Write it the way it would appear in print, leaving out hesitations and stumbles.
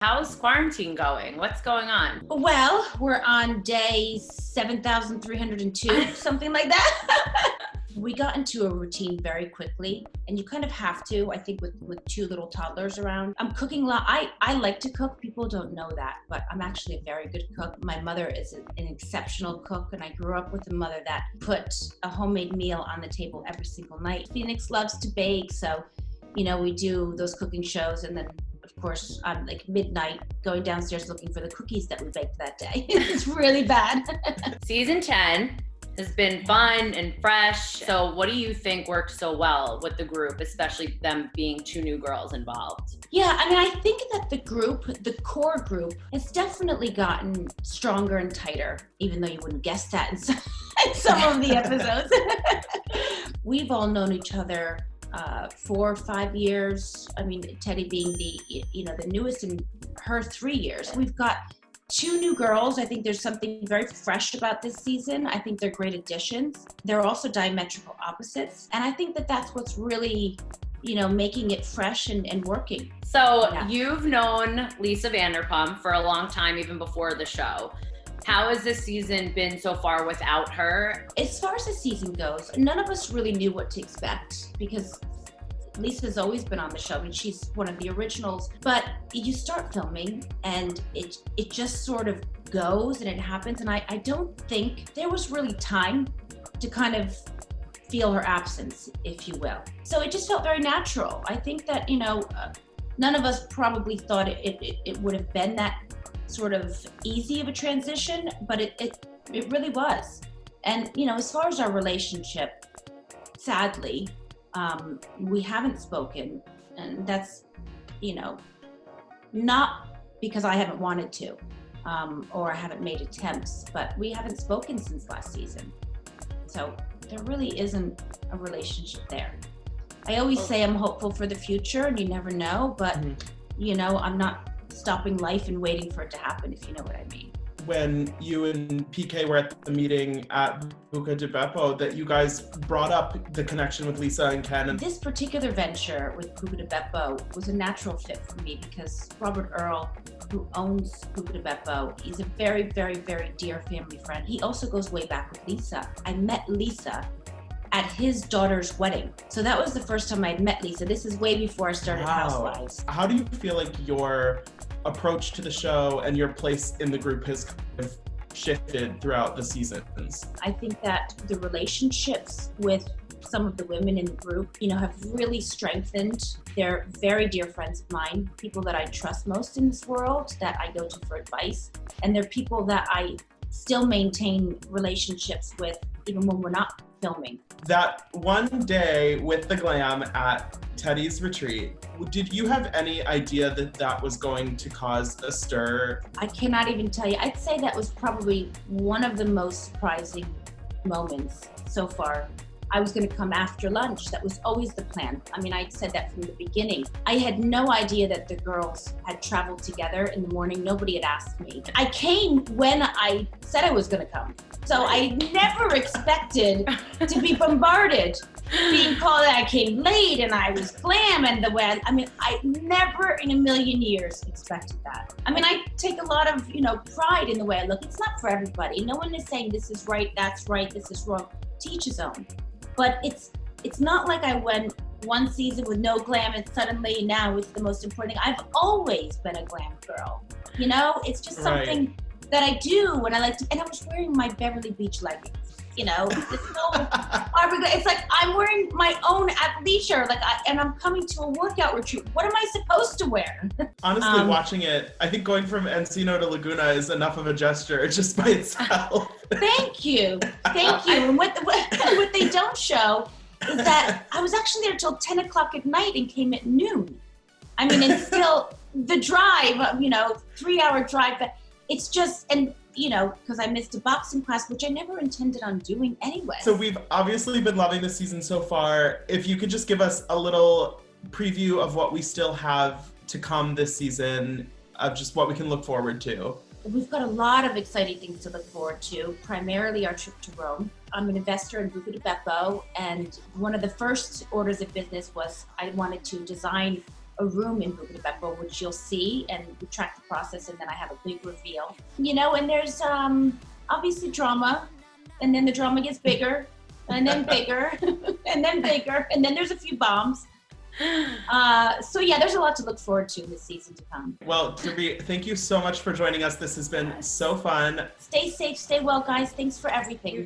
How's quarantine going? What's going on? Well, we're on day 7,302, something like that. We got into a routine very quickly, and you kind of have to, I think, with two little toddlers around. I'm cooking a lot. I like to cook. People don't know that, but I'm actually a very good cook. My mother is an exceptional cook, and I grew up with a mother that put a homemade meal on the table every single night. Phoenix loves to bake, so, we do those cooking shows, and then of course, I'm like midnight going downstairs looking for the cookies that we baked that day. It's really bad. Season 10 has been fun and fresh. So what do you think worked so well with the group, especially them being two new girls involved? Yeah, I think that the core group, has definitely gotten stronger and tighter, even though you wouldn't guess that in some of the episodes. We've all known each other 4 or 5 years. Teddy being the newest, and her 3 years. We've got 2 new girls. I think there's something very fresh about this season. I think they're great additions. They're also diametrical opposites. And I think that that's what's really, making it fresh and working. So You've known Lisa Vanderpump for a long time, even before the show. How has this season been so far without her? As far as the season goes, none of us really knew what to expect because Lisa's always been on the show. She's one of the originals. But you start filming and it just sort of goes and it happens. And I don't think there was really time to kind of feel her absence, if you will. So it just felt very natural. I think that, none of us probably thought it would have been that sort of easy of a transition, but it really was. And as far as our relationship, sadly, we haven't spoken, and that's not because I haven't wanted to, or I haven't made attempts, but we haven't spoken since last season. So there really isn't a relationship there. I always say I'm hopeful for the future, and you never know, but I'm not stopping life and waiting for it to happen, if you know what I mean. When you and PK were at the meeting at Buca di Beppo, that you guys brought up the connection with Lisa and Ken. And this particular venture with Buca di Beppo was a natural fit for me because Robert Earl, who owns Buca di Beppo, he's a very, very, very dear family friend. He also goes way back with Lisa. I met Lisa at his daughter's wedding. So that was the first time I'd met Lisa. This is way before I started Housewives. How do you feel like your approach to the show and your place in the group has kind of shifted throughout the seasons? I think that the relationships with some of the women in the group, have really strengthened. They're very dear friends of mine, people that I trust most in this world, that I go to for advice. And they're people that I still maintain relationships with, even when we're not filming. That one day with the glam at Teddy's retreat, did you have any idea that that was going to cause a stir? I cannot even tell you. I'd say that was probably one of the most surprising moments so far. I was going to come after lunch. That was always the plan. I'd said that from the beginning. I had no idea that the girls had traveled together in the morning. Nobody had asked me. I came when I said I was going to come. So I never expected to be bombarded, being called that I came late and I was glam and the way I never in a million years expected that. I take a lot of, pride in the way I look. It's not for everybody. No one is saying this is right, that's right, this is wrong. To each his own. But it's not like I went one season with no glam and suddenly now it's the most important thing. I've always been a glam girl. It's just something that I do when I like to, and I was wearing my Beverly Beach leggings. It's like I'm wearing my own athleisure, and I'm coming to a workout retreat. What am I supposed to wear? Honestly, watching it, I think going from Encino to Laguna is enough of a gesture just by itself. Thank you. And what they don't show is that I was actually there till 10 o'clock at night and came at noon. And still the drive, 3-hour drive, but it's just, and because I missed a boxing class, which I never intended on doing anyway. So we've obviously been loving the season so far. If you could just give us a little preview of what we still have to come this season, of just what we can look forward to. We've got a lot of exciting things to look forward to, primarily our trip to Rome. I'm an investor in Buca di Beppo, and one of the first orders of business was I wanted to design a room in Buca di Beppo, which you'll see, and we track the process, and then I have a big reveal. You know, and there's obviously drama, and then the drama gets bigger, and then bigger, and then bigger, and then there's a few bombs. So yeah, there's a lot to look forward to this season to come. Well, Dorit, thank you so much for joining us. This has been so fun. Stay safe, stay well, guys. Thanks for everything.